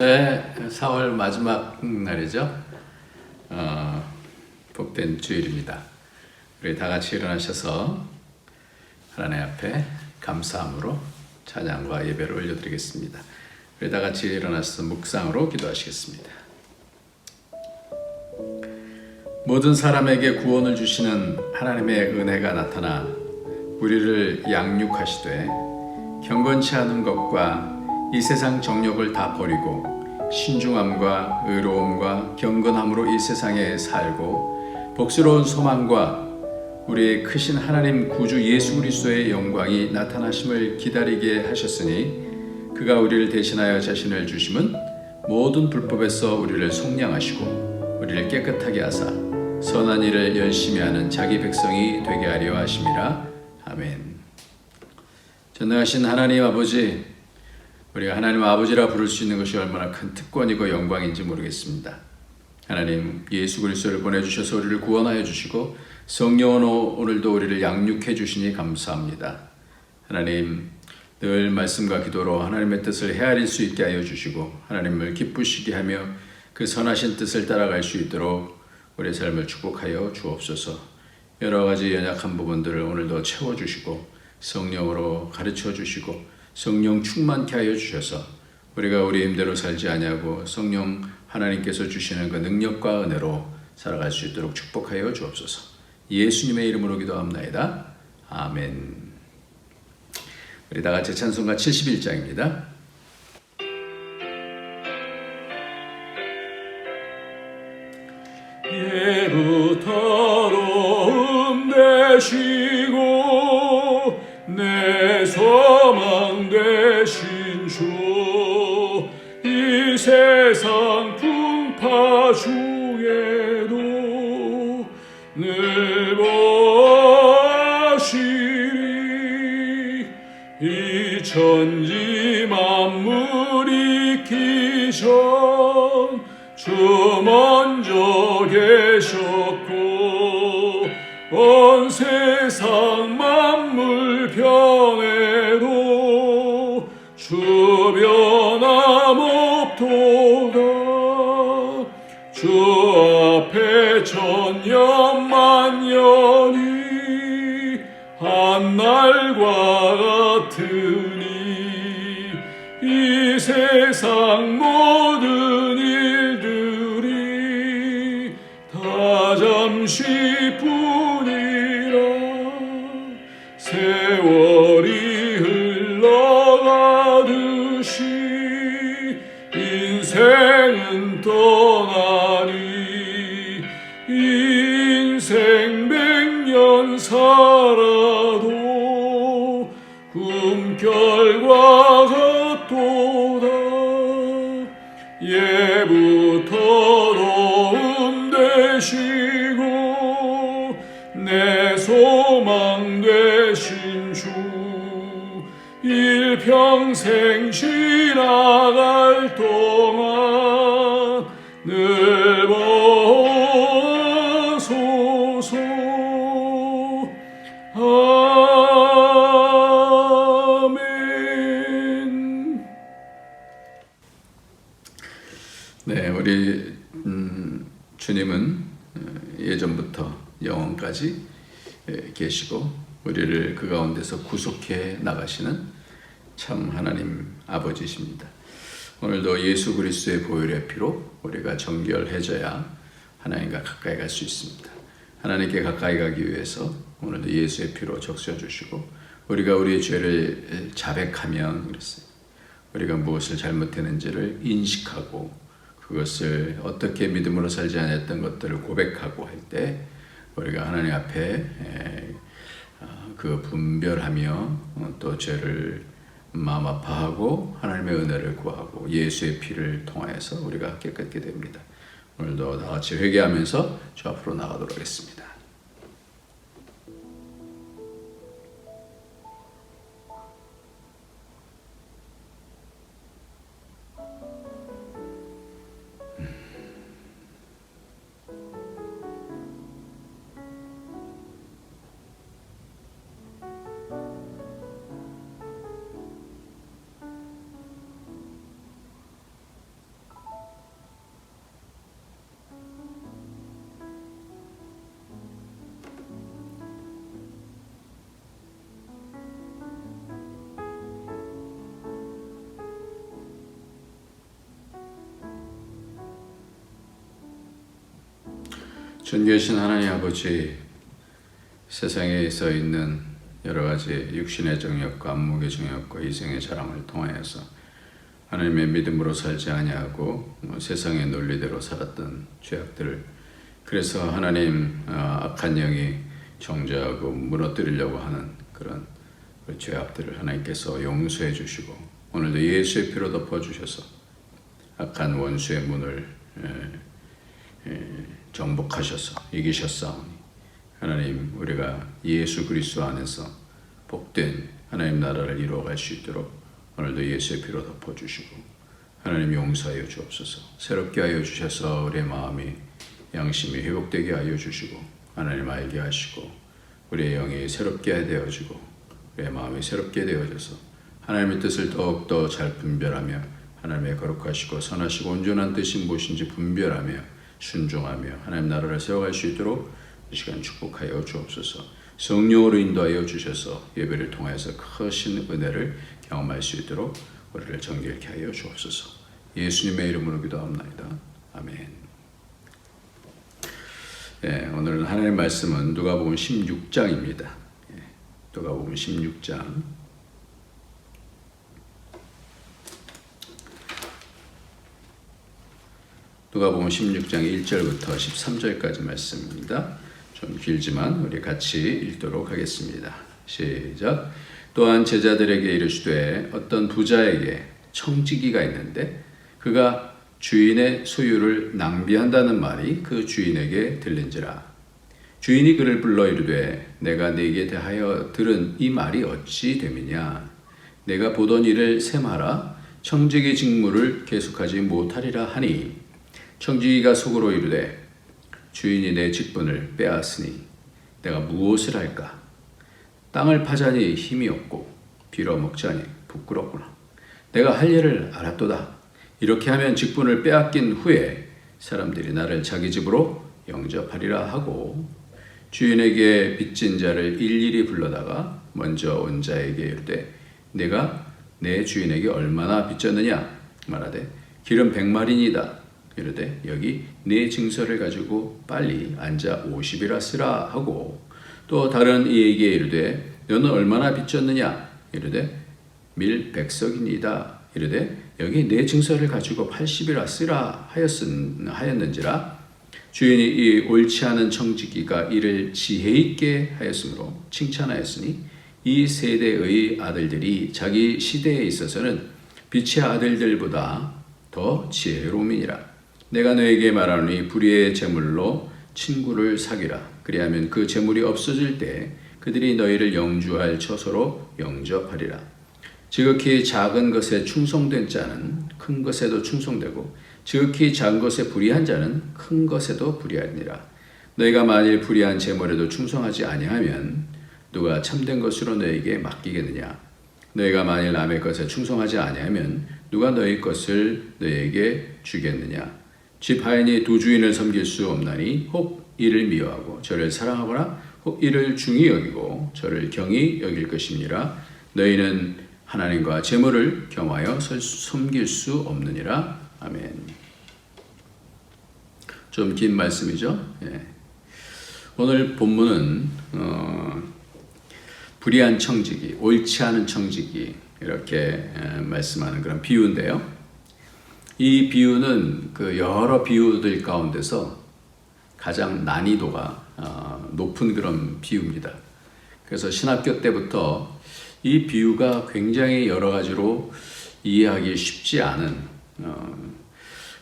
네, 4월 마지막 날이죠. 복된 주일입니다. 우리 다 같이 일어나셔서 하나님 앞에 감사함으로 찬양과 예배를 올려드리겠습니다. 우리 다 같이 일어나서 묵상으로 기도하시겠습니다. 모든 사람에게 구원을 주시는 하나님의 은혜가 나타나 우리를 양육하시되 경건치 않은 것과 이 세상 정욕을 다 버리고 신중함과 의로움과 경건함으로 이 세상에 살고 복스러운 소망과 우리의 크신 하나님 구주 예수 그리스도의 영광이 나타나심을 기다리게 하셨으니 그가 우리를 대신하여 자신을 주심은 모든 불법에서 우리를 속량하시고 우리를 깨끗하게 하사 선한 일을 열심히 하는 자기 백성이 되게 하려 하심이라. 아멘. 전능하신 하나님 아버지, 우리가 하나님 아버지라 부를 수 있는 것이 얼마나 큰 특권이고 영광인지 모르겠습니다. 하나님, 예수 그리스도를 보내주셔서 우리를 구원하여 주시고 성령으로 오늘도 우리를 양육해 주시니 감사합니다. 하나님, 늘 말씀과 기도로 하나님의 뜻을 헤아릴 수 있게 하여 주시고 하나님을 기쁘시게 하며 그 선하신 뜻을 따라갈 수 있도록 우리의 삶을 축복하여 주옵소서. 여러 가지 연약한 부분들을 오늘도 채워주시고 성령으로 가르쳐 주시고 성령 충만케 하여 주셔서 우리가 우리 힘대로 살지 아니하고 성령 하나님께서 주시는 그 능력과 은혜로 살아갈 수 있도록 축복하여 주옵소서. 예수님의 이름으로 기도합나이다. 아멘. 우리 다 같이 찬송가 71장입니다. 예부터로 음되시고 내 소망 되신 주, 이 세상 풍파 중에도 늘 보시리. 이 천지 만물 있기 전 주 먼저 계셨고 온 세상 만물 변해도 주 변함없도다. 주 앞에 천년만년이 한날과 같으니 이 세상 모든 일들이 다 잠시뿐이라. 세월이 흘러가듯이 인생은 떠나니 인생 100년 살아도 꿈결과 같도다. 예부터로 음되시고 내 소망 되신 주, 일평생 지나갈 동안 늘 보소서. 아멘. 네, 우리 주님은 예전부터 영원까지 계시고 우리를 그 가운데서 구속해 나가시는 참 하나님 아버지십니다. 오늘도 예수 그리스도의 보혈의 피로 우리가 정결해져야 하나님과 가까이 갈 수 있습니다. 하나님께 가까이 가기 위해서 오늘도 예수의 피로 적셔주시고 우리가 우리의 죄를 자백하면 그랬어요. 우리가 무엇을 잘못했는지를 인식하고 그것을 어떻게 믿음으로 살지 않았던 것들을 고백하고 할 때 우리가 하나님 앞에 그 분별하며 또 죄를 마음 아파하고 하나님의 은혜를 구하고 예수의 피를 통하여서 우리가 깨끗게 됩니다. 오늘도 다 같이 회개하면서 주 앞으로 나가도록 하겠습니다. 존귀하신 하나님 아버지, 세상에서 있는 여러 가지 육신의 정욕과 안목의 정욕과 이생의 자랑을 통하여서 하나님의 믿음으로 살지 아니하고 세상의 논리대로 살았던 죄악들을, 그래서 하나님 악한 영이 정죄하고 무너뜨리려고 하는 그런 죄악들을 하나님께서 용서해 주시고 오늘도 예수의 피로 덮어주셔서 악한 원수의 문을 정복하셔서 이기셨사오니 하나님, 우리가 예수 그리스도 안에서 복된 하나님 나라를 이루어갈 수 있도록 오늘도 예수의 피로 덮어주시고 하나님 용서하여 주옵소서. 새롭게 하여 주셔서 우리의 마음이 양심이 회복되게 하여 주시고 하나님 알게 하시고 우리의 영이 새롭게 되어지고 우리의 마음이 새롭게 되어져서 하나님의 뜻을 더욱더 잘 분별하며 하나님의 거룩하시고 선하시고 온전한 뜻이 무엇인지 분별하며 순종하며 하나님 나라를 세워갈 수 있도록 이 시간 축복하여 주옵소서. 성령으로 인도하여 주셔서 예배를 통해서 크신 은혜를 경험할 수 있도록 우리를 정결케 하여 주옵소서. 예수님의 이름으로 기도합나이다. 아멘. 네, 오늘은 하나님의 말씀은 누가복음 16장입니다. 누가복음 16장. 누가복음 16장 1절부터 13절까지 말씀입니다. 좀 길지만 우리 같이 읽도록 하겠습니다. 시작. 또한 제자들에게 이르시되 어떤 부자에게 청지기가 있는데 그가 주인의 소유를 낭비한다는 말이 그 주인에게 들린지라. 주인이 그를 불러 이르되 내가 네게 대하여 들은 이 말이 어찌 됨이냐. 내가 보던 일을 셈하라. 청지기 직무를 계속하지 못하리라 하니 청지기가 속으로 이르되 주인이 내 직분을 빼앗으니 내가 무엇을 할까? 땅을 파자니 힘이 없고 빌어먹자니 부끄럽구나. 내가 할 일을 알았도다. 이렇게 하면 직분을 빼앗긴 후에 사람들이 나를 자기 집으로 영접하리라 하고 주인에게 빚진 자를 일일이 불러다가 먼저 온 자에게 이르되 내가 내 주인에게 얼마나 빚졌느냐 말하되 기름 100마리니다. 이르되 여기 네 증서를 가지고 빨리 앉아 50이라 쓰라 하고 또 다른 이에게 이르되 너는 얼마나 빚졌느냐 이르되 밀 100석이니이다. 이르되 여기 네 증서를 가지고 80이라 쓰라 하였는지라. 주인이 이 옳지 않은 청지기가 이를 지혜 있게 하였으므로 칭찬하였으니 이 세대의 아들들이 자기 시대에 있어서는 빛의 아들들보다 더 지혜로움이니라. 내가 너에게 말하노니 불의의 재물로 친구를 사귀라. 그리하면 그 재물이 없어질 때 그들이 너희를 영주할 처소로 영접하리라. 지극히 작은 것에 충성된 자는 큰 것에도 충성되고 지극히 작은 것에 불의한 자는 큰 것에도 불의하니라. 너희가 만일 불의한 재물에도 충성하지 아니하면 누가 참된 것으로 너희에게 맡기겠느냐. 너희가 만일 남의 것에 충성하지 아니하면 누가 너희 것을 너희에게 주겠느냐. 집 하인이 두 주인을 섬길 수 없나니 혹 이를 미워하고 저를 사랑하거나 혹 이를 중히 여기고 저를 경히 여길 것이니라. 너희는 하나님과 재물을 겸하여 섬길 수 없느니라. 아멘. 좀 긴 말씀이죠. 예. 오늘 본문은 불의한 청지기, 옳지 않은 청지기 이렇게 말씀하는 그런 비유인데요. 이 비유는 그 여러 비유들 가운데서 가장 난이도가 높은 그런 비유입니다. 그래서 신학교 때부터 이 비유가 굉장히 여러 가지로 이해하기 쉽지 않은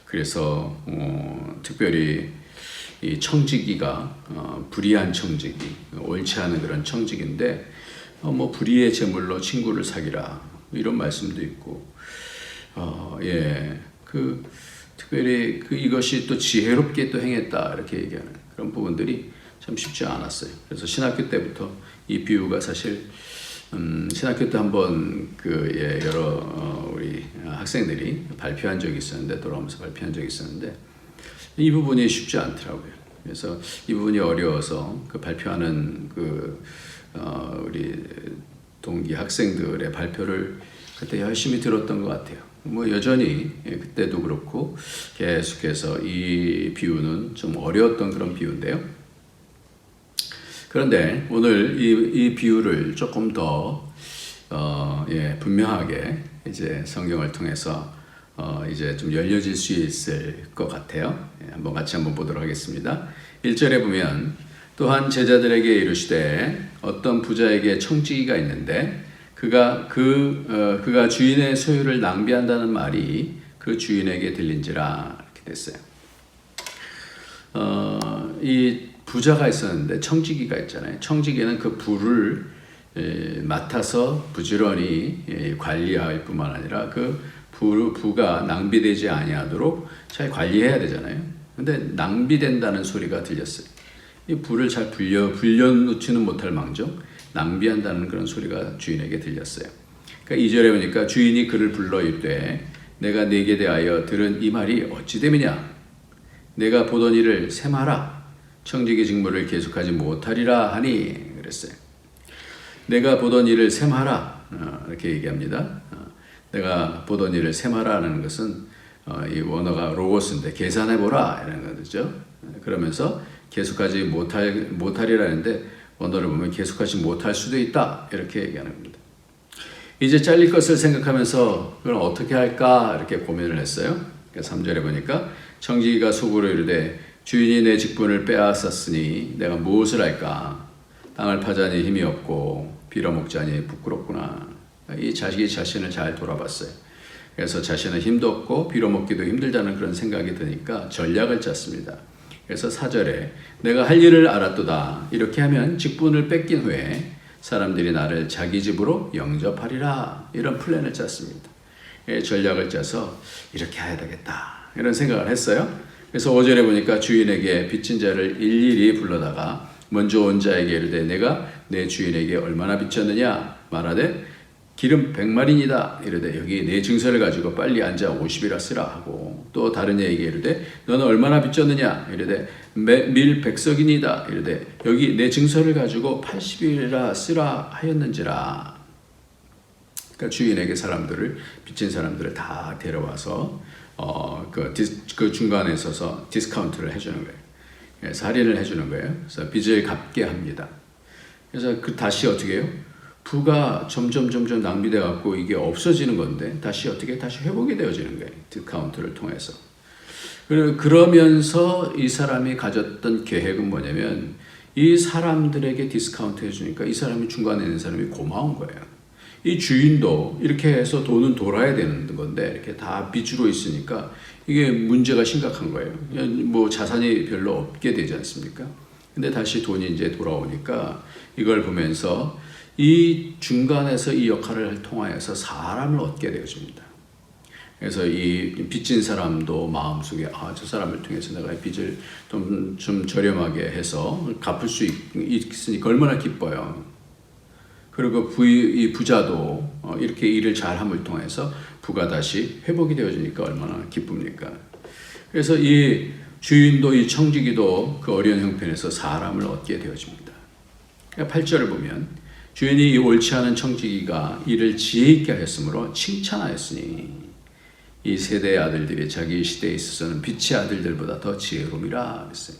그래서 특별히 이 청지기가 불의한 청지기, 옳지 않은 그런 청지기인데 뭐 불의의 재물로 친구를 사귀라 이런 말씀도 있고 특별히 이것이 또 지혜롭게 또 행했다 이렇게 얘기하는 그런 부분들이 참 쉽지 않았어요. 그래서 신학교 때부터 이 비유가 사실 신학교 때 한번 여러 우리 학생들이 발표한 적이 있었는데 돌아오면서 발표한 적이 있었는데 이 부분이 쉽지 않더라고요. 그래서 이 부분이 어려워서 그 발표하는 우리 동기 학생들의 발표를 그때 열심히 들었던 것 같아요. 뭐 여전히 그때도 그렇고 계속해서 이 비유는 좀 어려웠던 그런 비유인데요. 그런데 오늘 이 비유를 조금 더 분명하게 이제 성경을 통해서 이제 좀 열려질 수 있을 것 같아요. 한번 같이 한번 보도록 하겠습니다. 1절에 보면 또한 제자들에게 이르시되 어떤 부자에게 청지기가 있는데 그가 주인의 소유를 낭비한다는 말이 그 주인에게 들린지라 이렇게 됐어요. 이 부자가 있었는데 청지기가 있잖아요. 청지기는 그 부를 맡아서 부지런히 관리할 뿐만 아니라 그 부가 낭비되지 아니하도록 잘 관리해야 되잖아요. 근데 낭비된다는 소리가 들렸어요. 이 부를 잘 불려놓지는 못할 망정 낭비한다는 그런 소리가 주인에게 들렸어요. 그러니까 2절에 보니까 주인이 그를 불러 이르되 내가 네게 대하여 들은 이 말이 어찌 됨이냐? 내가 보던 일을 셈하라. 청지기 직무를 계속하지 못하리라 하니 그랬어요. 내가 보던 일을 셈하라 이렇게 얘기합니다. 내가 보던 일을 셈하라는 것은 이 원어가 로고스인데 계산해보라 이라는 거죠. 그러면서 계속하지 못하리라는데 원어를 보면 계속하지 못할 수도 있다 이렇게 얘기하는 겁니다. 이제 잘릴 것을 생각하면서 그럼 어떻게 할까 이렇게 고민을 했어요. 3절에 보니까 청지기가 속으로 이르되 주인이 내 직분을 빼앗았으니 내가 무엇을 할까? 땅을 파자니 힘이 없고 빌어먹자니 부끄럽구나. 이 자식이 자신을 잘 돌아봤어요. 그래서 자신은 힘도 없고 빌어먹기도 힘들다는 그런 생각이 드니까 전략을 짰습니다. 그래서 4절에 내가 할 일을 알았도다. 이렇게 하면 직분을 뺏긴 후에 사람들이 나를 자기 집으로 영접하리라. 이런 플랜을 짰습니다. 전략을 짜서 이렇게 해야 되겠다. 이런 생각을 했어요. 그래서 5절에 보니까 주인에게 빚진 자를 일일이 불러다가 먼저 온 자에게 이르되 내가 내 주인에게 얼마나 빚졌느냐 말하되 기름 100마리니다 이르되 여기 내 증서를 가지고 빨리 앉아 50이라 쓰라 하고 또 다른 이에게 이르되 너는 얼마나 빚졌느냐 이르되 밀 100석이니다 이르되 여기 내 증서를 가지고 80이라 쓰라 하였는지라. 그러니까 주인에게 빚진 사람들을 다 데려와서 그 중간에 서서 디스카운트를 해주는 거예요. 그래서 할인을 해주는 거예요. 그래서 빚을 갚게 합니다. 그래서 다시 어떻게 해요? 부가 점점 낭비돼 갖고 이게 없어지는 건데 다시 회복이 되어지는 거예요. 디스카운트를 통해서. 그러면서 이 사람이 가졌던 계획은 뭐냐면 이 사람들에게 디스카운트 해주니까 이 사람이 중간에 있는 사람이 고마운 거예요. 이 주인도 이렇게 해서 돈은 돌아야 되는 건데 이렇게 다 빚으로 있으니까 이게 문제가 심각한 거예요. 뭐 자산이 별로 없게 되지 않습니까? 근데 다시 돈이 이제 돌아오니까 이걸 보면서 이 중간에서 이 역할을 통하여서 사람을 얻게 되어집니다. 그래서 이 빚진 사람도 마음속에 저 사람을 통해서 내가 빚을 좀 저렴하게 해서 갚을 수 있으니까 얼마나 기뻐요. 그리고 이 부자도 이렇게 일을 잘함을 통해서 부가 다시 회복이 되어지니까 얼마나 기쁩니까? 그래서 이 주인도 이 청지기도 그 어려운 형편에서 사람을 얻게 되어집니다. 8절을 보면 주인이 이 옳지 않은 청지기가 이를 지혜 있게 하였으므로 칭찬하였으니 이 세대의 아들들이 자기 시대에 있어서는 빛의 아들들보다 더 지혜로움이라 그랬어요.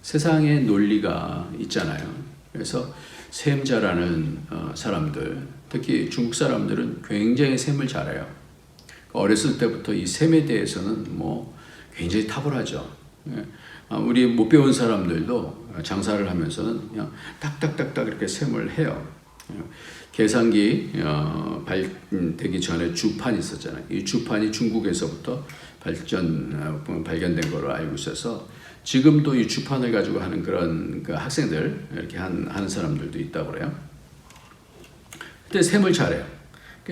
세상에 논리가 있잖아요. 그래서 셈 잘하는 사람들, 특히 중국 사람들은 굉장히 셈을 잘해요. 어렸을 때부터 이 셈에 대해서는 굉장히 탁월하죠. 우리 못 배운 사람들도 장사를 하면서는 그냥 딱딱딱딱 이렇게 셈을 해요. 계산기 발되기 전에 주판이 있었잖아요. 이 주판이 중국에서부터 발견된 걸로 알고 있어서 지금도 이 주판을 가지고 하는 그런 학생들 이렇게 하는 사람들도 있다고 그래요. 그때 셈을 잘해요.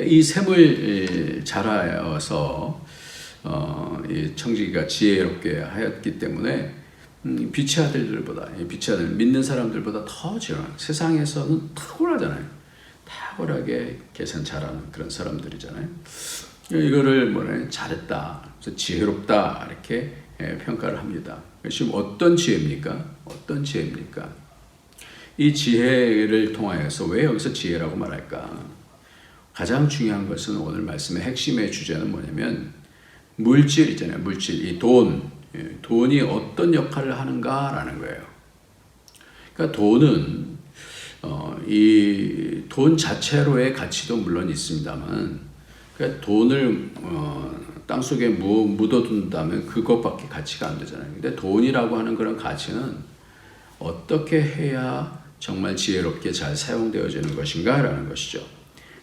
이 셈을 잘하여서 이 청지기가 지혜롭게 하였기 때문에 빛의 아들들보다 믿는 사람들보다 더 지혜로운 세상에서는 탁월하잖아요. 탁월하게 계산 잘하는 그런 사람들이잖아요. 이거를 잘했다, 지혜롭다 이렇게 평가를 합니다. 지금 어떤 지혜입니까? 이 지혜를 통하여서 왜 여기서 지혜라고 말할까? 가장 중요한 것은 오늘 말씀의 핵심의 주제는 뭐냐면 물질 있잖아요. 물질, 이 돈, 돈이 어떤 역할을 하는가라는 거예요. 그러니까 돈은 이 돈 자체로의 가치도 물론 있습니다만, 그러니까 돈을 땅 속에 묻어둔다면 그것밖에 가치가 안 되잖아요. 근데 돈이라고 하는 그런 가치는 어떻게 해야 정말 지혜롭게 잘 사용되어지는 것인가라는 것이죠.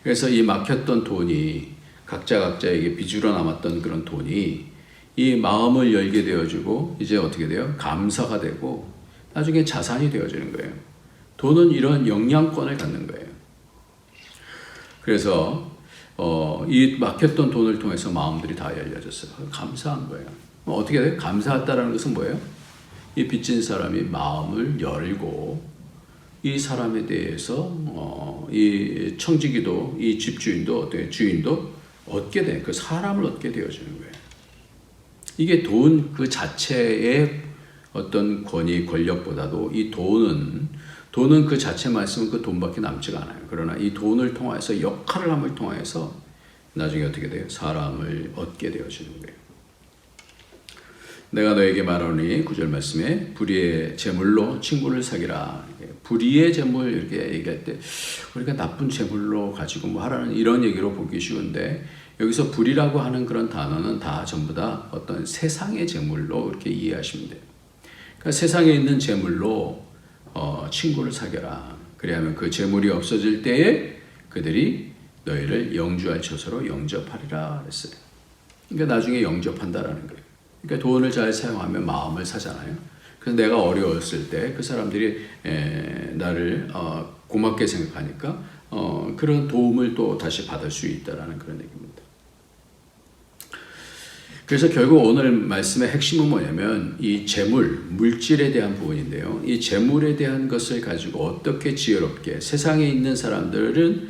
그래서 이 막혔던 돈이 각자에게 빚으로 남았던 그런 돈이 이 마음을 열게 되어지고 이제 어떻게 돼요? 감사가 되고 나중에 자산이 되어지는 거예요. 돈은 이런 영향권을 갖는 거예요. 그래서 이 막혔던 돈을 통해서 마음들이 다 열려졌어요. 감사한 거예요. 어떻게 돼요? 감사했다라는 것은 뭐예요? 이 빚진 사람이 마음을 열고 이 사람에 대해서 이 청지기도 이 집주인도 주인도 얻게 돼. 그 사람을 얻게 되어지는 거예요. 이게 돈 그 자체의 어떤 권위 권력보다도 이 돈은 그 자체만 있으면 그 돈밖에 남지가 않아요. 그러나 이 돈을 통해서 역할을 함을 통해서 나중에 어떻게 돼요? 사람을 얻게 되어지는 거예요. 내가 너에게 말하노니 9절 말씀에 불의의 재물로 친구를 사귀라. 불의의 재물 이렇게 얘기할 때 우리가 나쁜 재물로 가지고 뭐 하라는 이런 얘기로 보기 쉬운데 여기서 불이라고 하는 그런 단어는 다 전부 다 어떤 세상의 재물로 이렇게 이해하시면 돼요. 그러니까 세상에 있는 재물로 친구를 사귀라. 그리하면 그 재물이 없어질 때에 그들이 너희를 영주할 처소로 영접하리라 그랬어요. 그러니까 나중에 영접한다라는 거예요. 그러니까 돈을 잘 사용하면 마음을 사잖아요. 그래서 내가 어려웠을 때 그 사람들이 나를 고맙게 생각하니까 그런 도움을 또 다시 받을 수 있다라는 그런 얘기입니다. 그래서 결국 오늘 말씀의 핵심은 뭐냐면 이 재물, 물질에 대한 부분인데요. 이 재물에 대한 것을 가지고 어떻게 지혜롭게 세상에 있는 사람들은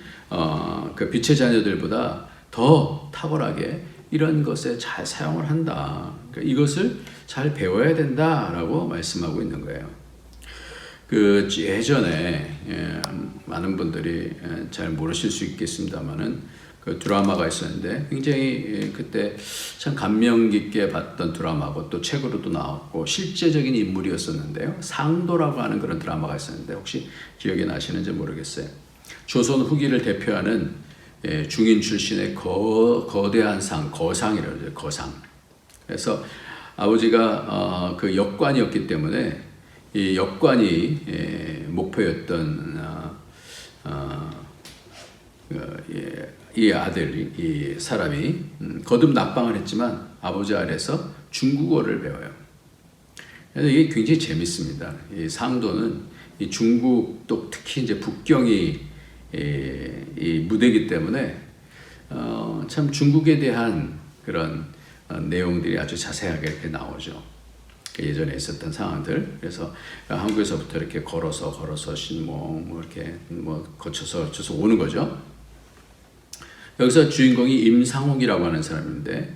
그 빛의 자녀들보다 더 탁월하게 이런 것에 잘 사용을 한다. 그러니까 이것을 잘 배워야 된다라고 말씀하고 있는 거예요. 그 예전에 많은 분들이 잘 모르실 수 있겠습니다만은 그 드라마가 있었는데 굉장히 그때 참 감명 깊게 봤던 드라마고 또 책으로도 나왔고 실제적인 인물이었었는데요. 상도라고 하는 그런 드라마가 있었는데 혹시 기억이 나시는지 모르겠어요. 조선 후기를 대표하는 중인 출신의 거대한 상, 거상이라고 해요. 거상. 그래서 아버지가 그 역관이었기 때문에 이 역관이 목표였던 이 아들, 이 사람이 거듭 납방을 했지만 아버지 아래서 중국어를 배워요. 그래서 이게 굉장히 재밌습니다. 이 상도는 이 중국 또 특히 이제 북경이 이 무대이기 때문에 참 중국에 대한 그런 내용들이 아주 자세하게 이렇게 나오죠. 예전에 있었던 상황들. 그래서 한국에서부터 이렇게 걸어서 이렇게 거쳐서 오는 거죠. 여기서 주인공이 임상옥이라고 하는 사람인데,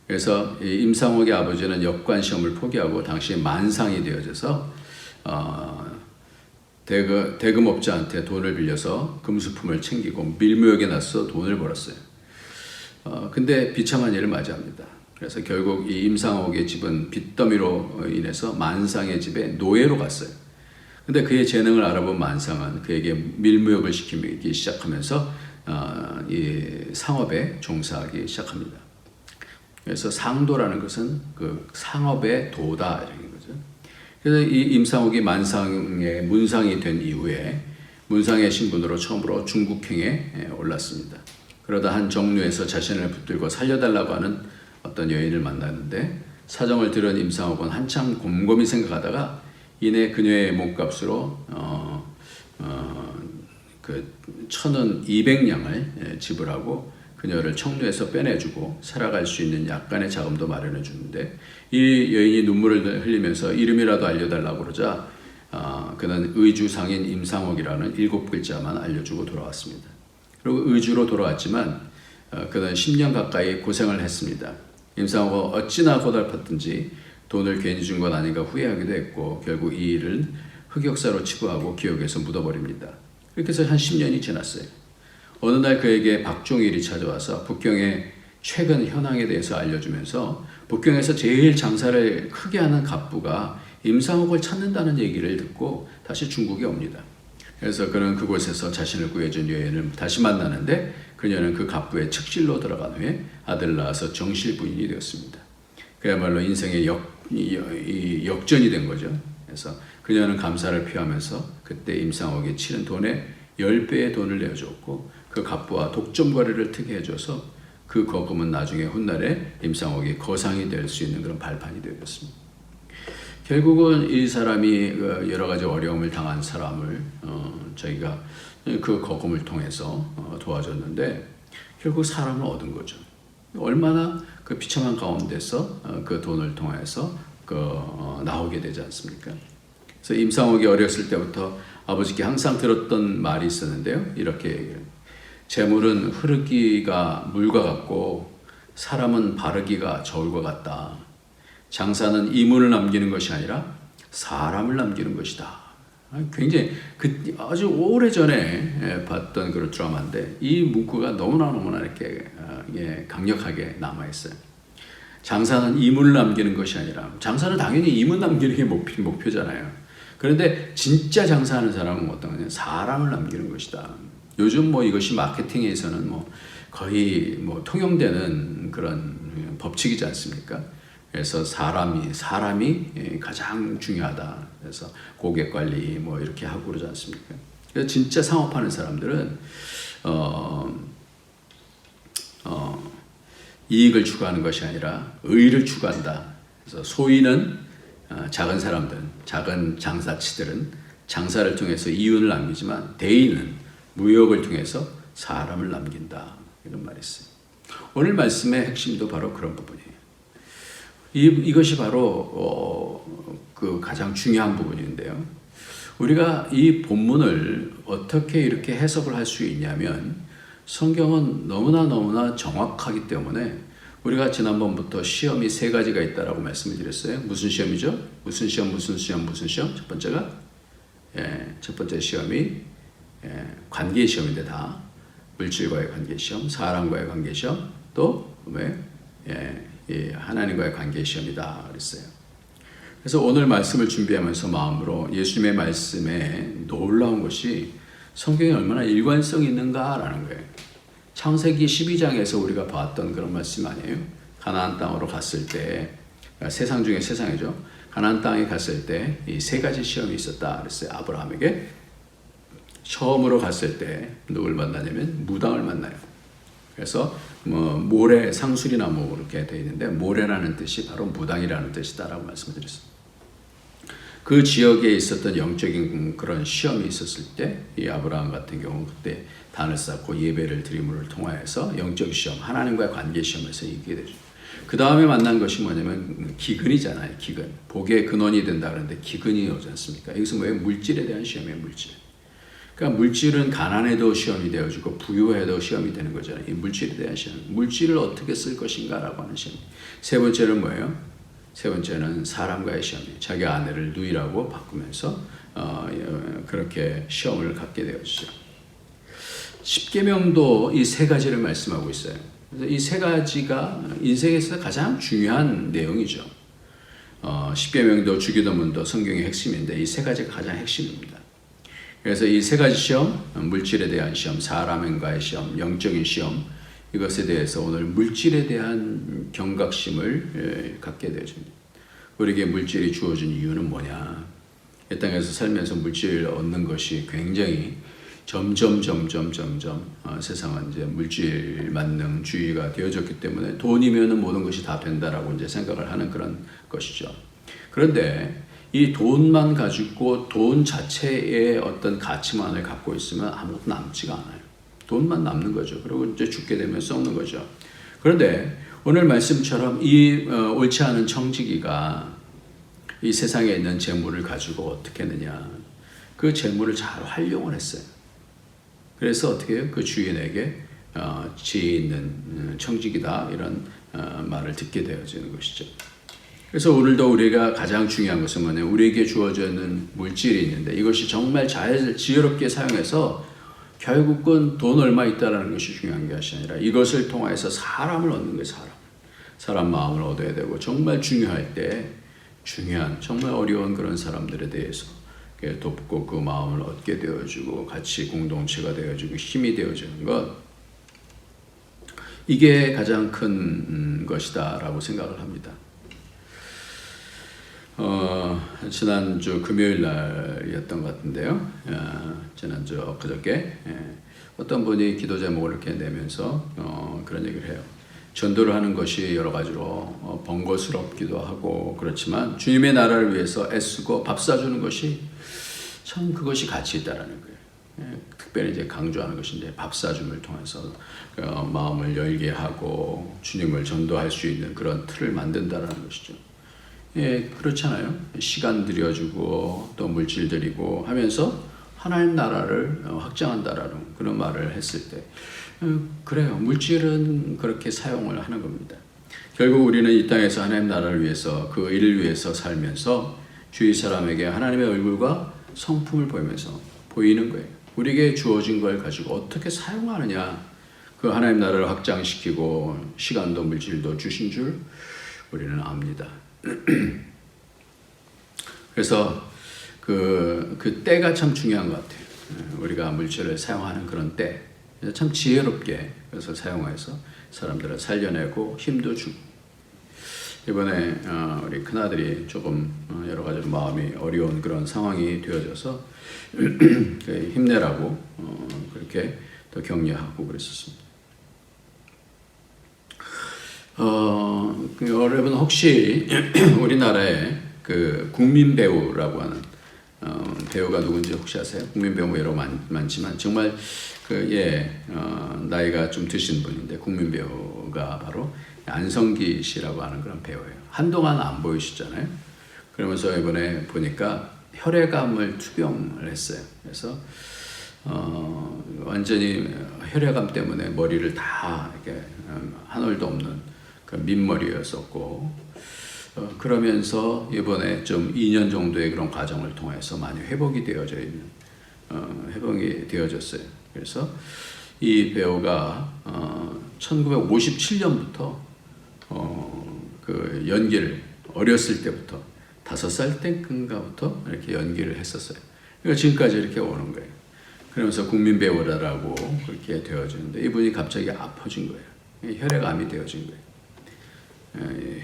그래서 이 임상옥의 아버지는 역관 시험을 포기하고 당시에 만상이 되어져서 대금업자한테 돈을 빌려서 금수품을 챙기고 밀무역에 나서 돈을 벌었어요. 근데 비참한 일을 맞이합니다. 그래서 결국 이 임상옥의 집은 빚더미로 인해서 만상의 집에 노예로 갔어요. 근데 그의 재능을 알아본 만상은 그에게 밀무역을 시키기 시작하면서 이 상업에 종사하기 시작합니다. 그래서 상도라는 것은 그 상업의 도다 이런 거죠. 그래서 이 임상옥이 만상의 문상이 된 이후에 문상의 신분으로 처음으로 중국행에 올랐습니다. 그러다 한 정류에서 자신을 붙들고 살려달라고 하는 어떤 여인을 만났는데 사정을 들은 임상옥은 한참 곰곰이 생각하다가 이내 그녀의 몸값으로 그 1,200냥을 지불하고 그녀를 청류에서 빼내주고 살아갈 수 있는 약간의 자금도 마련해 주는데 이 여인이 눈물을 흘리면서 이름이라도 알려달라고 그러자 그는 의주상인 임상옥이라는 7글자만 알려주고 돌아왔습니다. 그리고 의주로 돌아왔지만 그는 10년 가까이 고생을 했습니다. 임상옥은 어찌나 고달팠든지 돈을 괜히 준 건 아닌가 후회하기도 했고 결국 이 일을 흑역사로 치부하고 기억에서 묻어버립니다. 그렇게 해서 한 10년이 지났어요. 어느 날 그에게 박종일이 찾아와서 북경의 최근 현황에 대해서 알려주면서 북경에서 제일 장사를 크게 하는 갑부가 임상옥을 찾는다는 얘기를 듣고 다시 중국에 옵니다. 그래서 그는 그곳에서 자신을 구해준 여인을 다시 만나는데 그녀는 그 갑부의 측실로 들어간 후에 아들을 낳아서 정실 부인이 되었습니다. 그야말로 인생의 역전이 된 거죠. 그래서 그녀는 감사를 표하면서 그때 임상옥이 치른 돈의 10배의 돈을 내어줬고 그 갑부와 독점 거래를 특이해 줘서 그 거금은 나중에 훗날에 임상옥이 거상이 될 수 있는 그런 발판이 되었습니다. 결국은 이 사람이 여러 가지 어려움을 당한 사람을 저희가 그 거금을 통해서 도와줬는데 결국 사람을 얻은 거죠. 얼마나 그 비참한 가운데서 그 돈을 통해서 나오게 되지 않습니까? 그래서 임상옥이 어렸을 때부터 아버지께 항상 들었던 말이 있었는데요. 이렇게 얘기해요. 재물은 흐르기가 물과 같고 사람은 바르기가 저울과 같다. 장사는 이물을 남기는 것이 아니라 사람을 남기는 것이다. 굉장히 아주 오래전에 봤던 그런 드라마인데 이 문구가 너무나 이렇게 강력하게 남아있어요. 장사는 이물을 남기는 것이 아니라 장사는 당연히 이물 남기는 게 목표잖아요. 그런데 진짜 장사하는 사람은 어떤 거냐? 사람을 남기는 것이다. 요즘 이것이 마케팅에서는 거의 통용되는 그런 법칙이지 않습니까? 그래서 사람이 가장 중요하다. 그래서 고객 관리 이렇게 하고 그러지 않습니까? 그래서 진짜 상업하는 사람들은 이익을 추구하는 것이 아니라 의를 추구한다. 그래서 소위는 작은 사람들은, 작은 장사치들은 장사를 통해서 이윤을 남기지만 대인은 무역을 통해서 사람을 남긴다. 이런 말이 있어요. 오늘 말씀의 핵심도 바로 그런 부분이에요. 이것이 바로 그 가장 중요한 부분인데요. 우리가 이 본문을 어떻게 이렇게 해석을 할 수 있냐면 성경은 너무나 정확하기 때문에 우리가 지난번부터 시험이 3가지가 있다라고 말씀을 드렸어요. 무슨 시험이죠? 무슨 시험? 첫 번째가 첫 번째 시험이 관계 시험인데 다 물질과의 관계 시험, 사람과의 관계 시험, 또 하나님과의 관계 시험이다 그랬어요. 그래서 오늘 말씀을 준비하면서 마음으로 예수님의 말씀에 놀라운 것이 성경이 얼마나 일관성이 있는가라는 거예요. 창세기 12장에서 우리가 봤던 그런 말씀 아니에요? 가나안 땅으로 갔을 때 세상 중에 세상이죠. 가나안 땅에 갔을 때 이 3가지 시험이 있었다 그랬어요. 아브라함에게 처음으로 갔을 때 누굴 만나냐면 무당을 만나요. 그래서 모래 상수리나무 이렇게 되어 있는데 모래라는 뜻이 바로 무당이라는 뜻이다라고 말씀드렸습니다. 그 지역에 있었던 영적인 그런 시험이 있었을 때 이 아브라함 같은 경우 그때 단을 쌓고 예배를 드림을 통하여서 영적 시험, 하나님과의 관계 시험에서 이기게 되죠. 그 다음에 만난 것이 뭐냐면 기근이잖아요. 기근. 복의 근원이 된다 그러는데 기근이 오지 않습니까? 여기서 뭐예요? 물질에 대한 시험이에요. 물질. 그러니까 물질은 가난해도 시험이 되어지고 부유해도 시험이 되는 거잖아요. 이 물질에 대한 시험. 물질을 어떻게 쓸 것인가라고 하는 시험. 3번째는 뭐예요? 3번째는 사람과의 시험이에요. 자기 아내를 누이라고 바꾸면서 그렇게 시험을 갖게 되었죠. 십계명도 이 3가지를 말씀하고 있어요. 그래서 이 3가지가 인생에서 가장 중요한 내용이죠. 십계명도 주기도문도 성경의 핵심인데 이 3가지가 가장 핵심입니다. 그래서 이 3가지 시험, 물질에 대한 시험, 사람과의 시험, 영적인 시험, 이것에 대해서 오늘 물질에 대한 경각심을 갖게 되어집니다. 우리에게 물질이 주어진 이유는 뭐냐? 이 땅에서 살면서 물질을 얻는 것이 굉장히 점점 세상은 이제 물질 만능주의가 되어졌기 때문에 돈이면은 모든 것이 다 된다라고 이제 생각을 하는 그런 것이죠. 그런데 이 돈만 가지고 돈 자체의 어떤 가치만을 갖고 있으면 아무것도 남지가 않아요. 돈만 남는 거죠. 그리고 이제 죽게 되면 썩는 거죠. 그런데 오늘 말씀처럼 이 옳지 않은 청지기가 이 세상에 있는 재물을 가지고 어떻게 했느냐. 그 재물을 잘 활용을 했어요. 그래서 어떻게 해요? 그 주인에게 지혜 있는 청지기다 이런 말을 듣게 되어지는 것이죠. 그래서 오늘도 우리가 가장 중요한 것은 뭐냐면 우리에게 주어져 있는 물질이 있는데 이것이 정말 잘 지혜롭게 사용해서 결국은 돈 얼마 있다라는 것이 중요한 것이 아니라 이것을 통해서 사람을 얻는 거예요. 사람 마음을 얻어야 되고 정말 중요할 때 중요한 정말 어려운 그런 사람들에 대해서 돕고 그 마음을 얻게 되어주고 같이 공동체가 되어주고 힘이 되어주는 것, 이게 가장 큰 것이다라고 생각을 합니다. 지난주 금요일 날이었던 것 같은데요. 지난주 엊그저께 어떤 분이 기도 제목을 이렇게 내면서 그런 얘기를 해요. 전도를 하는 것이 여러 가지로 번거스럽기도 하고 그렇지만 주님의 나라를 위해서 애쓰고 밥 사주는 것이 참 그것이 가치 있다라는 거예요. 특별히 이제 강조하는 것이 이제 밥 사줌을 통해서 마음을 열게 하고 주님을 전도할 수 있는 그런 틀을 만든다라는 것이죠. 예, 그렇잖아요. 시간 들여주고 또 물질 들이고 하면서 하나님 나라를 확장한다라는 그런 말을 했을 때 그래요. 물질은 그렇게 사용을 하는 겁니다. 결국 우리는 이 땅에서 하나님 나라를 위해서 그 일을 위해서 살면서 주위 사람에게 하나님의 얼굴과 성품을 보이면서 보이는 거예요. 우리에게 주어진 걸 가지고 어떻게 사용하느냐, 그 하나님 나라를 확장시키고 시간도 물질도 주신 줄 우리는 압니다. 그래서 그 때가 참 중요한 것 같아요. 우리가 물질을 사용하는 그런 때 참 지혜롭게 그래서 사용해서 사람들을 살려내고 힘도 주고. 이번에 우리 큰아들이 조금 여러 가지로 마음이 어려운 그런 상황이 되어져서 힘내라고 그렇게 또 격려하고 그랬었습니다. 여러분 혹시 우리나라에 그 국민 배우라고 하는 배우가 누군지 혹시 아세요? 국민 배우 여러 많지만 정말 나이가 좀 드신 분인데 국민 배우가 바로 안성기 씨라고 하는 그런 배우예요. 한동안 안 보이시잖아요. 그러면서 이번에 보니까 혈액암을 투병을 했어요. 그래서 완전히 혈액암 때문에 머리를 다 이렇게 한 올도 없는 그 민머리였었고, 그러면서 이번에 좀 2년 정도의 그런 과정을 통해서 많이 회복이 되어졌어요. 그래서 이 배우가 1957년부터 그 연기를 어렸을 때부터 5살 때인가부터 이렇게 연기를 했었어요. 그러니까 지금까지 이렇게 오는 거예요. 그러면서 국민 배우라고 그렇게 되어지는데 이분이 갑자기 아파진 거예요. 혈액암이 되어진 거예요.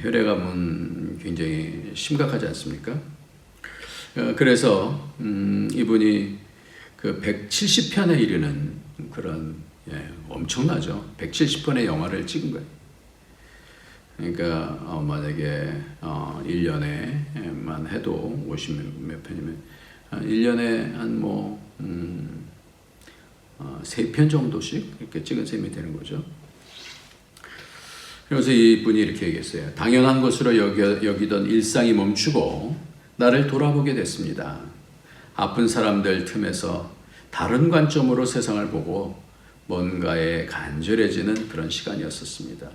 혈액암은 굉장히 심각하지 않습니까? 그래서 이분이 그 170편에 이르는 그런 엄청나죠. 170편의 영화를 찍은 거예요. 그러니까 만약에 1년에만 해도 50몇 편이면 1년에 한 3편 정도씩 이렇게 찍은 셈이 되는 거죠. 그래서 이분이 이렇게 얘기했어요. 당연한 것으로 여기던 일상이 멈추고 나를 돌아보게 됐습니다. 아픈 사람들 틈에서 다른 관점으로 세상을 보고 뭔가에 간절해지는 그런 시간이었었습니다.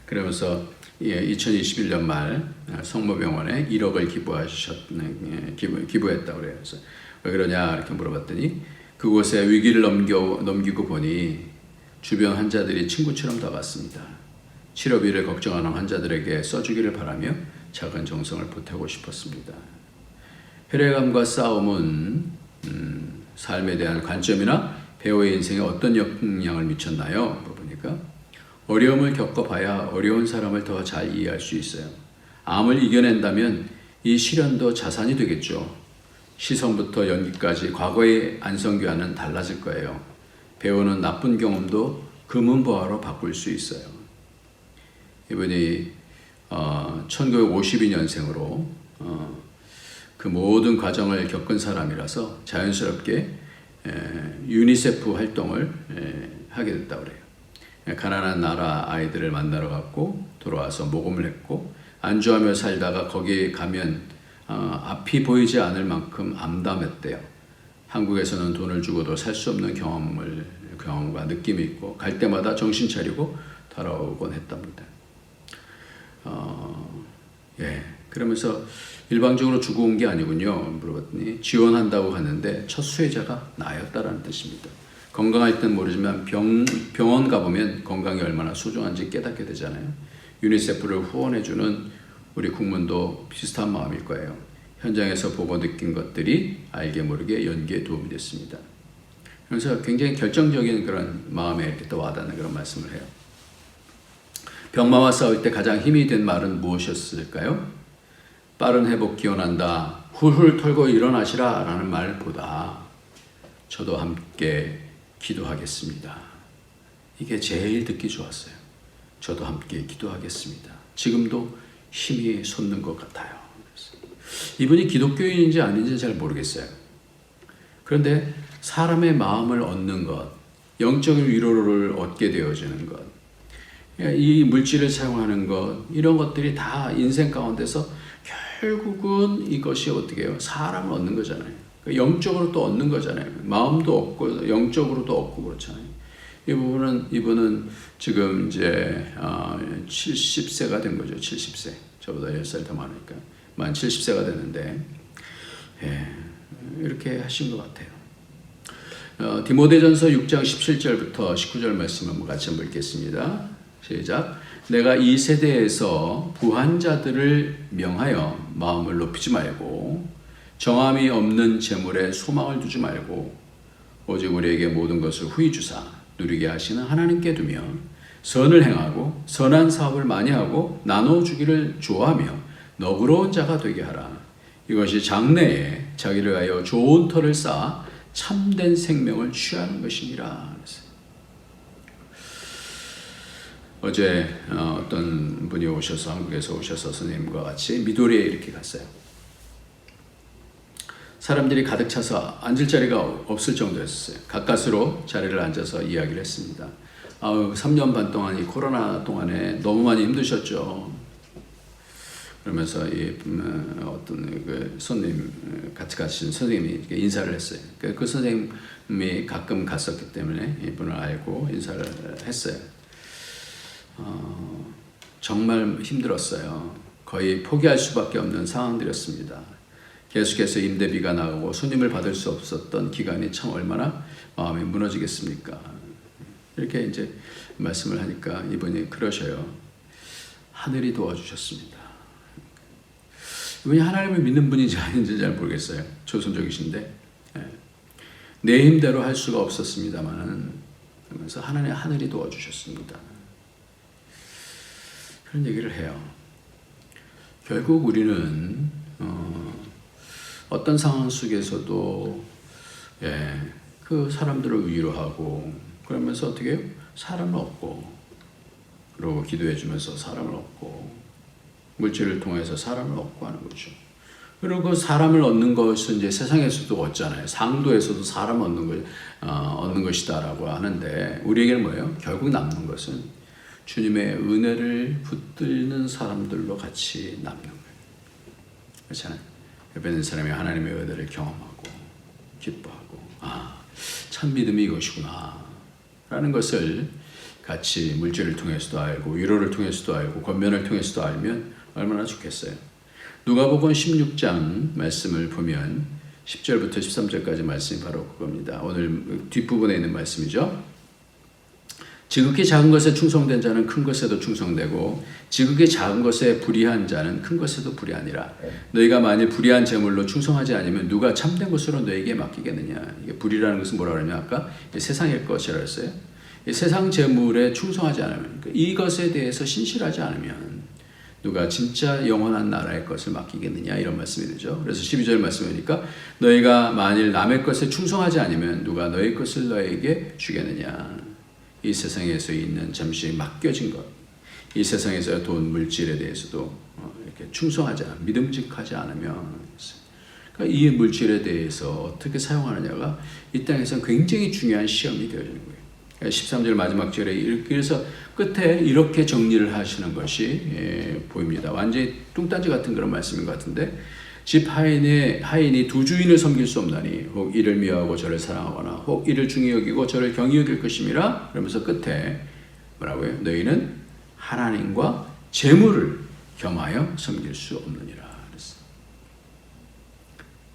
그러면서 2021년 말 성모병원에 1억을 기부했다고 그래요. 그래서 왜 그러냐 이렇게 물어봤더니 그곳에 위기를 넘기고 보니 주변 환자들이 친구처럼 다가왔습니다. 치료비를 걱정하는 환자들에게 써주기를 바라며 작은 정성을 보태고 싶었습니다. 혈액암과 싸움은 삶에 대한 관점이나 배우의 인생에 어떤 영향을 미쳤나요? 물어보니까 어려움을 겪어봐야 어려운 사람을 더 잘 이해할 수 있어요. 암을 이겨낸다면 이 시련도 자산이 되겠죠. 시선부터 연기까지 과거의 안성규와는 달라질 거예요. 배우는 나쁜 경험도 금은보화로 바꿀 수 있어요. 이분이 1952년생으로 그 모든 과정을 겪은 사람이라서 자연스럽게 유니세프 활동을 하게 됐다고 그래요. 가난한 나라 아이들을 만나러 갔고 돌아와서 모금을 했고 안주하며 살다가 거기 가면 앞이 보이지 않을 만큼 암담했대요. 한국에서는 돈을 주고도 살 수 없는 경험과 느낌이 있고 갈 때마다 정신 차리고 돌아오곤 했답니다. 그러면서 일방적으로 주고 온 게 아니군요. 물어봤더니 지원한다고 하는데 첫 수혜자가 나였다라는 뜻입니다. 건강할 땐 모르지만 병원 가보면 건강이 얼마나 소중한지 깨닫게 되잖아요. 유니세프를 후원해주는 우리 국민도 비슷한 마음일 거예요. 현장에서 보고 느낀 것들이 알게 모르게 연기에 도움이 됐습니다. 그래서 굉장히 결정적인 그런 마음에 이렇게 또 와닿는 그런 말씀을 해요. 병마와 싸울 때 가장 힘이 된 말은 무엇이었을까요? 빠른 회복 기원한다. 훌훌 털고 일어나시라 라는 말보다 저도 함께 기도하겠습니다. 이게 제일 듣기 좋았어요. 저도 함께 기도하겠습니다. 지금도 힘이 솟는 것 같아요. 이분이 기독교인인지 아닌지 잘 모르겠어요. 그런데 사람의 마음을 얻는 것, 영적인 위로를 얻게 되어지는 것, 이 물질을 사용하는 것, 이런 것들이 다 인생 가운데서 결국은 이것이 어떻게 해요? 사람을 얻는 거잖아요. 영적으로 또 얻는 거잖아요. 마음도 얻고 영적으로도 얻고 그렇잖아요. 이분은 지금 이제 70세가 된 거죠. 70세. 저보다 10살 더 많으니까. 만 70세가 됐는데 이렇게 하신 것 같아요. 디모데전서 6장 17절부터 19절 말씀을 한번 같이 한번 읽겠습니다. 시작. 내가 이 세대에서 부한 자들을 명하여 마음을 높이지 말고 정함이 없는 재물에 소망을 두지 말고 오직 우리에게 모든 것을 후히 주사 누리게 하시는 하나님께 두며 선을 행하고 선한 사업을 많이 하고 나눠주기를 좋아하며 너그러운 자가 되게 하라. 이것이 장래에 자기를 위하여 좋은 터를 쌓아 참된 생명을 취하는 것이니라. 어제 어떤 분이 오셔서 한국에서 오셔서 선생님과 같이 미도리에 이렇게 갔어요. 사람들이 가득 차서 앉을 자리가 없을 정도였어요. 가까스로 자리를 앉아서 이야기를 했습니다. 3년 반 동안 이 코로나 동안에 너무 많이 힘드셨죠. 그러면서 어떤 그 손님 같이 가신 선생님이 인사를 했어요. 그 선생님이 가끔 갔었기 때문에 이분을 알고 인사를 했어요. 정말 힘들었어요. 거의 포기할 수밖에 없는 상황들이었습니다. 계속해서 임대비가 나오고 손님을 받을 수 없었던 기간이 참 얼마나 마음이 무너지겠습니까? 이렇게 이제 말씀을 하니까 이분이 그러셔요. 하늘이 도와주셨습니다. 이분이 하나님을 믿는 분인지 아닌지 잘 모르겠어요. 조선족이신데 내 힘대로 할 수가 없었습니다만 그러면서 하늘이 도와주셨습니다. 그런 얘기를 해요. 결국 우리는 어떤 상황 속에서도 그 사람들을 위로하고 그러면서 어떻게 해요? 사람을 얻고 그리고 기도해 주면서 사람을 얻고 물질을 통해서 사람을 얻고 하는 거죠. 그리고 그 사람을 얻는 것은 이제 세상에서도 얻잖아요. 상도에서도 사람 얻는 것이다라고 하는데 우리에게는 뭐예요? 결국 남는 것은 주님의 은혜를 붙들는 사람들로 같이 남는 거예요. 그렇잖아요. 옆에 있는 사람이 하나님의 은혜를 경험하고 기뻐하고 참 믿음이 이것이구나 라는 것을 같이 물질을 통해서도 알고 위로를 통해서도 알고 권면을 통해서도 알면 얼마나 좋겠어요. 누가복음 16장 말씀을 보면 10절부터 13절까지 말씀이 바로 그겁니다. 오늘 뒷부분에 있는 말씀이죠. 지극히 작은 것에 충성된 자는 큰 것에도 충성되고 지극히 작은 것에 불의한 자는 큰 것에도 불의하니라. 너희가 만일 불의한 재물로 충성하지 않으면 누가 참된 것으로 너에게 맡기겠느냐. 이게 불의라는 것은 뭐라 그러냐 아까 세상의 것이라 했어요. 세상 재물에 충성하지 않으면 이것에 대해서 신실하지 않으면 누가 진짜 영원한 나라의 것을 맡기겠느냐 이런 말씀이 되죠. 그래서 12절 말씀이니까 너희가 만일 남의 것에 충성하지 않으면 누가 너희 것을 너에게 주겠느냐. 이 세상에서 있는 잠시 맡겨진 것, 이 세상에서 돈 물질에 대해서도 이렇게 충성하지 않으면, 믿음직하지 않으면 그러니까 이 물질에 대해서 어떻게 사용하느냐가 이 땅에서는 굉장히 중요한 시험이 되어지는 거예요. 13절 마지막 절에 그래서 끝에 이렇게 정리를 하시는 것이 보입니다. 완전히 뚱딴지 같은 그런 말씀인 것 같은데 집 하인이 두 주인을 섬길 수 없나니 혹 이를 미워하고 저를 사랑하거나 혹 이를 중히 여기고 저를 경히 여길 것임이라. 그러면서 끝에 뭐라고요? 너희는 하나님과 재물을 겸하여 섬길 수 없느니라 그랬어.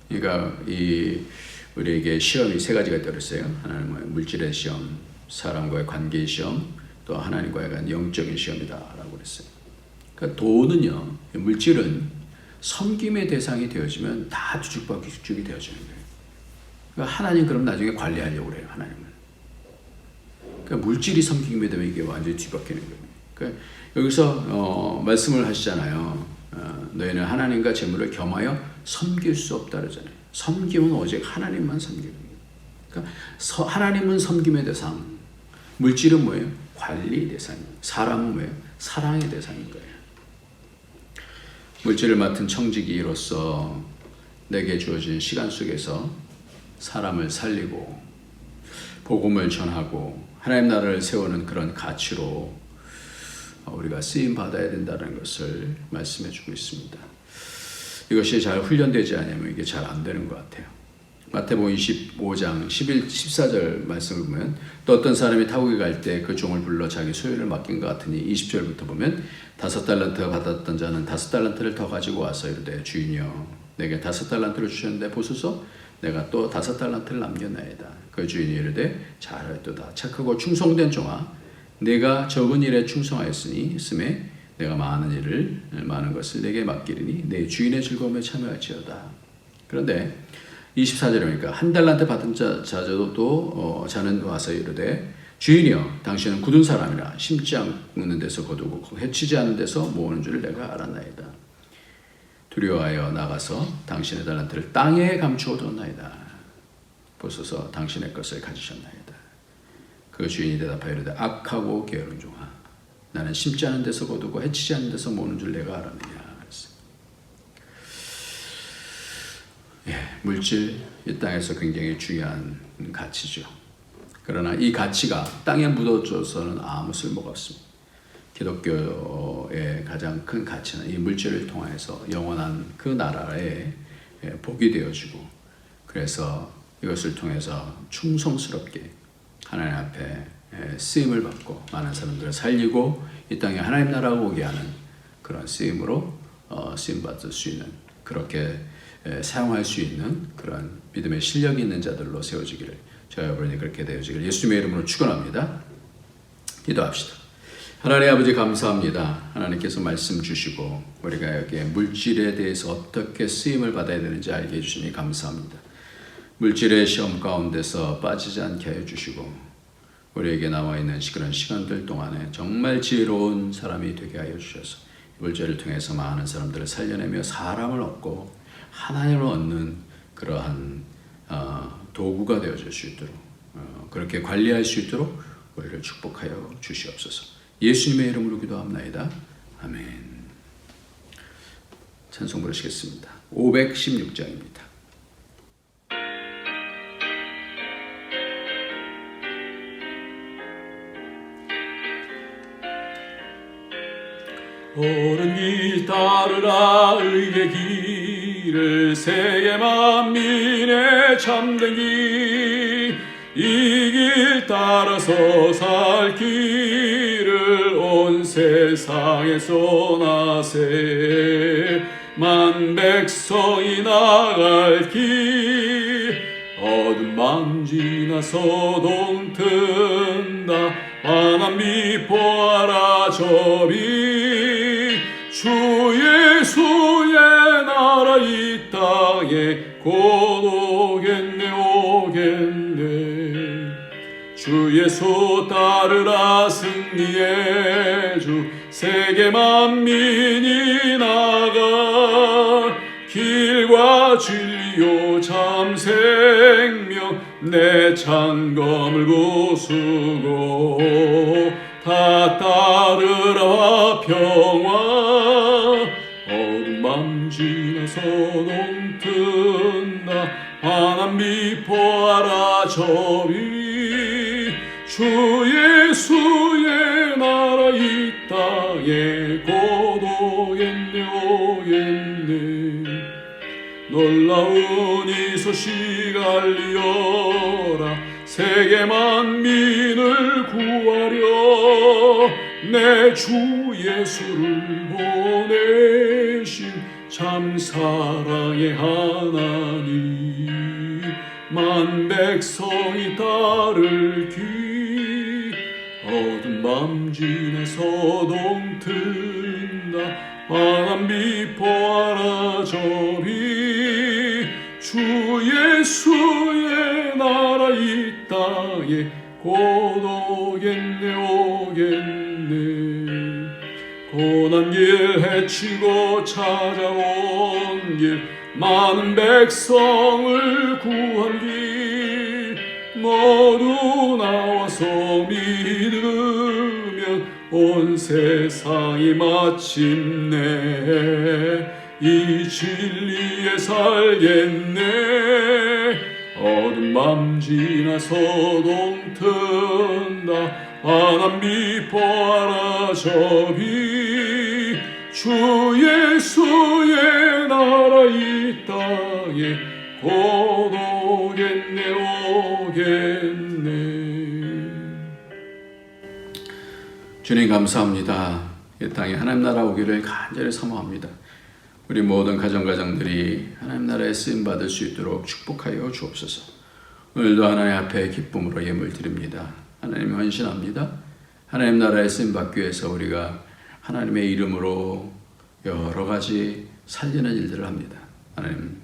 그러니까 우리에게 시험이 세 가지가 있다고 요 하나님의 물질의 시험, 사람과의 관계의 시험, 또 하나님과의 영적인 시험이다라고 그랬어요. 그러니까 돈은요, 물질은 섬김의 대상이 되어지면 다 뒤죽박죽이 되어지는 거예요. 그러니까 하나님 그럼 나중에 관리하려고 그래요, 하나님은. 그러니까 물질이 섬김이 되면 이게 완전히 뒤바뀌는 거예요. 그러니까 여기서 말씀을 하시잖아요. 너희는 하나님과 재물을 겸하여 섬길 수 없다 그러잖아요. 섬김은 오직 하나님만 섬기는 거예요. 그러니까 하나님은 섬김의 대상, 물질은 뭐예요? 관리 대상이에요. 사람은 뭐예요? 사랑의 대상인 거예요. 물질을 맡은 청지기로서 내게 주어진 시간 속에서 사람을 살리고 복음을 전하고 하나님 나라를 세우는 그런 가치로 우리가 쓰임 받아야 된다는 것을 말씀해 주고 있습니다. 이것이 잘 훈련되지 않으면 이게 잘 안 되는 것 같아요. 마태복음 25장 14절 말씀을 보면 또 어떤 사람이 타국에 갈 때 그 종을 불러 자기 소유를 맡긴 것 같으니 20절부터 보면 5달란트 받았던 자는 5달란트를 더 가지고 와서 이르되 주인이여 내게 5달란트를 주셨는데 보소서 내가 또 5달란트를 남겼나이다. 그 주인이 이르되 잘하였도다. 착하고 충성된 종아 내가 적은 일에 충성하였으니 스매 내가 많은 것을 내게 맡기리니 내 주인의 즐거움에 참여할지어다. 그런데 24절에 보니까 한 달란트 받은 자는 와서 이르되 주인이여 당신은 굳은 사람이라 심지 않는 데서 거두고 해치지 않는 데서 모으는 줄 내가 알았나이다. 두려워하여 나가서 당신의 달란트를 땅에 감추어뒀나이다. 보소서 당신의 것을 가지셨나이다. 그 주인이 대답하여 이르되 악하고 게으른 종아 나는 심지 않은 데서 거두고 해치지 않는 데서 모으는 줄 내가 알았느냐. 물질 이 땅에서 굉장히 중요한 가치죠. 그러나 이 가치가 땅에 묻어져서는 아무 쓸모가 없습니다. 기독교의 가장 큰 가치는 이 물질을 통해서 영원한 그 나라에 복이 되어지고 그래서 이것을 통해서 충성스럽게 하나님 앞에 쓰임을 받고 많은 사람들을 살리고 이 땅에 하나님 나라가 오게 하는 그런 쓰임으로 쓰임받을 수 있는 그렇게 사용할 수 있는 그런 믿음의 실력이 있는 자들로 세워지기를 저희 여러분이 그렇게 되어지기를 예수님의 이름으로 축원합니다. 기도합시다. 하나님 아버지 감사합니다. 하나님께서 말씀 주시고 우리가 여기에 물질에 대해서 어떻게 쓰임을 받아야 되는지 알게 해주시니 감사합니다. 물질의 시험 가운데서 빠지지 않게 해주시고 우리에게 나와 있는 그런 시간들 동안에 정말 지혜로운 사람이 되게 하여 주셔서 물질을 통해서 많은 사람들을 살려내며 사람을 얻고 하나님을 얻는 그러한 도구가 되어질 수 있도록 그렇게 관리할 수 있도록 우리를 축복하여 주시옵소서. 예수님의 이름으로 기도합나이다. 아멘. 찬송 부르시겠습니다. 516장입니다. 옳은 길 따르라 의의 길을 세계 만민의 참된 길 이 길 따라서 살 길을 온 세상에서 나세 만 백성이 나갈 길 어둠만 지나서 동튼다 환한 미포하라 저비 주 예수의 나라 이 땅에 곧 오겠네 오겠네 주 예수 따르라 승리의 주 세계 만민이 나가 길과 진리요 참 생명 내 창검을 부수고 다 따르라 평화 어둠 밤 지나서 동튼다 환한 미포하라 저비 주 예수의 나라 이 땅에 곧 오겠네 오겠네 놀라운 이 소식 알리어라 세계 만민을 구하려 내 주 예수를 보내 참 사랑의 하나님 만 백성이 따를 길 어두운 밤 지나 서동 튼다 환한 비포하라 저비 주 예수의 나라 이 땅에 곧 오겠네 오겠네 고난 길 헤치고 찾아온 길 많은 백성을 구한 길 모두 나와서 믿으면 온 세상이 마침내 이 진리에 살겠네 어두운 밤 지나 서동 튼다 환한 비포하라 저비 주 예수의 나라 이 땅에 곧 오겠네 오겠네. 주님 감사합니다. 이 땅에 하나님 나라 오기를 간절히 사모합니다. 우리 모든 가정들이 하나님 나라에 쓰임 받을 수 있도록 축복하여 주옵소서. 오늘도 하나님 앞에 기쁨으로 예물 드립니다. 하나님 헌신합니다. 하나님 나라에 쓰임 받기 위해서 우리가 하나님의 이름으로 여러 가지 살리는 일들을 합니다. 하나님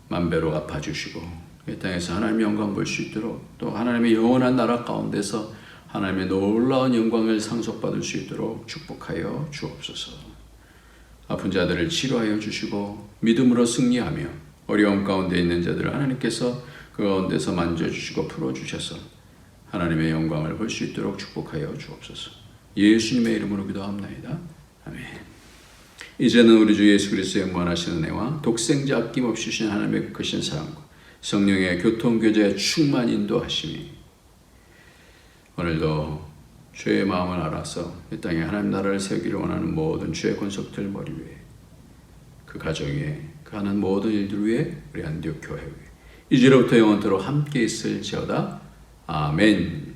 만배로 갚아주시고 이 땅에서 하나님의 영광 볼 수 있도록 또 하나님의 영원한 나라 가운데서 하나님의 놀라운 영광을 상속받을 수 있도록 축복하여 주옵소서. 아픈 자들을 치료하여 주시고 믿음으로 승리하며 어려움 가운데 있는 자들을 하나님께서 그 가운데서 만져주시고 풀어주셔서 하나님의 영광을 볼 수 있도록 축복하여 주옵소서. 예수님의 이름으로 기도합나이다. 아멘. 이제는 우리 주 예수 그리스도의 무한하신 은혜와 독생자 아낌없이 주신 하나님의 크신 사랑과 성령의 교통교제의 충만 인도하심이 오늘도 주의 마음을 알아서 이 땅에 하나님 나라를 세우기를 원하는 모든 주의 권속들 머리 위에 그 가정 위에 그 하는 모든 일들 위에 우리 안디옥 교회 위에 이제로부터 영원토록 함께 있을지어다. 아멘.